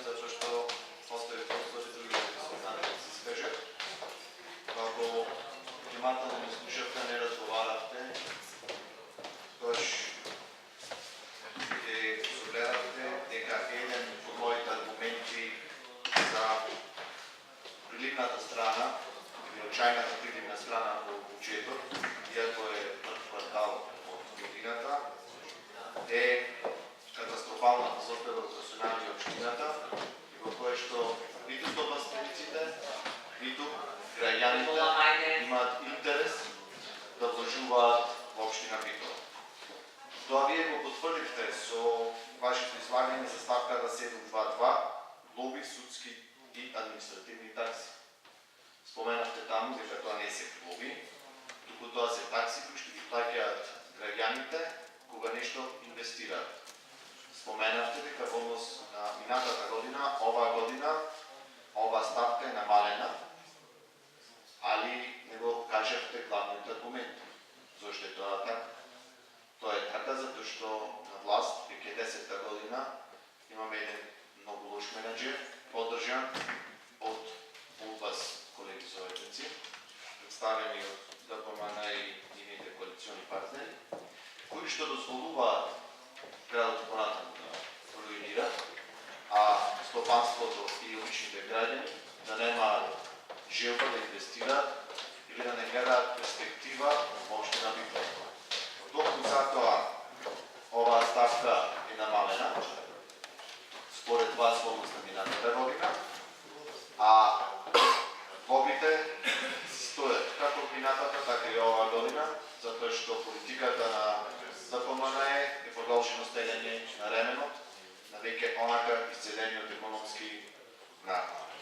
zato što ostaje prostori drugi да се скажат. Ако внимателно ме слушахте, не разговаряхте, тоеж гледахте дека еден од моите аргументи за приливната страна или очајната приливна страна во бюджетот, иако е прв квартал од годината, е катастрофалната состојба во персонални општината, во кое што ниту собствениците, ниту граѓаните имаат интерес да вложуваат во општина Битола. Тоа вие го потврдивте со вашето излагање за ставката 722 глоби, судски и административни такси. Споменавте таму дека тоа не се глоби, туку тоа се такси кои што ги плаќаат граѓаните кога нешто инвестираат. Споменавте дека во однос на минатата година, оваа година, оваа ставка е намалена, али не го кажавте главниот аргумент. Зошто е тоа така? Тоа е така затоа што на власт веќе 10-та година имаме еден многу лош менеджер, поддржан од вас, колеги советници, представени од ДПМН и нивните коалициони партнери, кои што дозволуваат градот понатаму да руинира, а стопанството и обичните граѓани да немаат желба да инвестираат или да не гледаат перспектива во општина Битола. Токму затоа оваа ставка е намалена според вас во однос на минатата година, а глобите стојат како минатата, така и оваа година, затоа што политиката на ДПМН е продолжено стегање на ременот на веќе онака исцелениот економски народ.